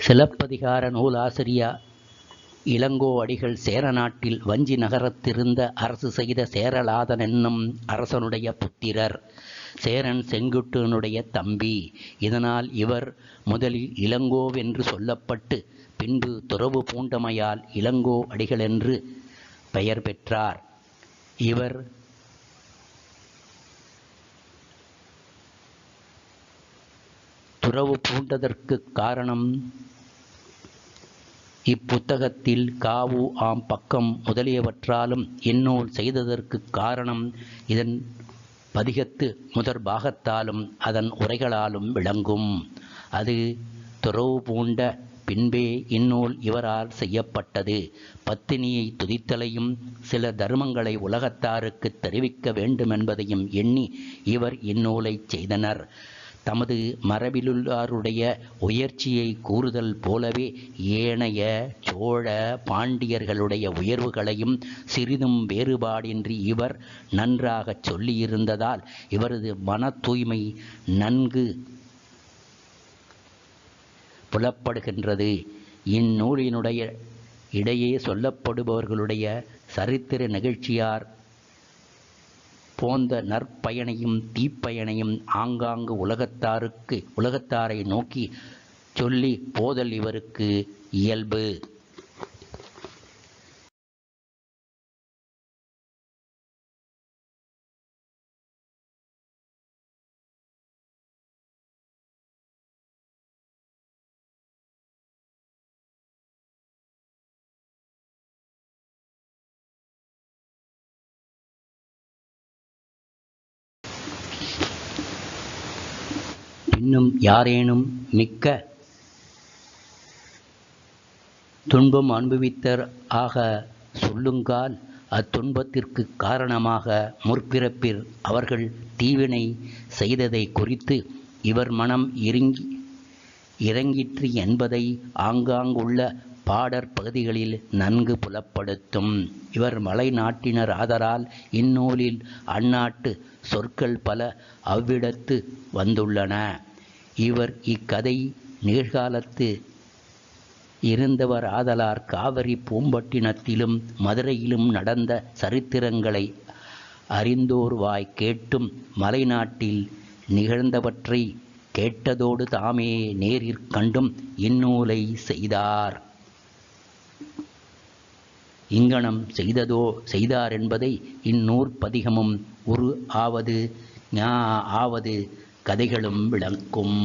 சிலப்பதிகார நூலாசிரியர் இளங்கோ அடிகள் சேர நாட்டில் வஞ்சி நகரத்திருந்த அரசு செய்த சேரலாதன் என்னும் அரசனுடைய புத்திரர். சேரன் செங்குட்டுவனுடைய தம்பி. இதனால் இவர் முதலில் இளங்கோவென்று சொல்லப்பட்டு பின்பு துறவு பூண்டமையால் இளங்கோ அடிகள் என்று பெயர் பெற்றார். இவர் துறவு பூண்டதற்குக் காரணம் இப்புத்தகத்தில் காவு ஆம் பக்கம் முதலியவற்றாலும் இந்நூல் செய்ததற்குக் காரணம் இதன் பதிகத்து முதற் பாகத்தாலும் அதன் உரைகளாலும் விளங்கும். அது துறவு பூண்ட பின்பே இந்நூல் இவரால் செய்யப்பட்டது. பத்தினியை துதித்தலையும் சில தர்மங்களை உலகத்தாருக்குத் தெரிவிக்க வேண்டுமென்பதையும் எண்ணி இவர் இந்நூலைச் செய்தனர். தமது மரபிலுள்ளாருடைய உயர்ச்சியை கூறுதல் போலவே ஏனைய சோழ பாண்டியர்களுடைய உயர்வுகளையும் சிறிதும் வேறுபாடின்றி இவர் நன்றாகச் சொல்லியிருந்ததால் இவரது மன தூய்மை நன்கு புலப்படுகின்றது. இந்நூலினுடைய இடையே சொல்லப்படுபவர்களுடைய சரித்திர நிகழ்ச்சியார் போந்த நற்பயனையும் தீப்பயனையும் ஆங்காங்கு உலகத்தாரை நோக்கி சொல்லி போதல் இவருக்கு இயல்பு. இன்னும் யாரேனும் மிக்க துன்பம் அனுபவித்தர் ஆக சொல்லுங்கால் அத்துன்பத்திற்கு காரணமாக முற்பிறப்பில் அவர்கள் தீவினை செய்ததை குறித்து இவர் மனம் இறங்கிற்று என்பதை ஆங்காங்குள்ள பாடற் பகுதிகளில் நன்கு புலப்படுத்தும். இவர் மலை நாட்டினர் ஆதலால் இந்நூலில் அந்நாட்டு சொற்கள் பல அவ்விடத்து வந்துள்ளன. இவர் இக்கதை நிகழ்காலத்து இருந்தவர் ஆதலார் காவிரி பூம்பட்டினத்திலும் மதுரையிலும் நடந்த சரித்திரங்களை அறிந்தோர்வாய் கேட்டும் மலைநாட்டில் நிகழ்ந்தவற்றை கேட்டதோடு தாமே நேரிற் கண்டும் இந்நூலை செய்தார். இங்ஙனம் செய்தார் என்பதை இந்நூற்பதிகமும் உரு ஆவது கதைகளும் விளக்கும்.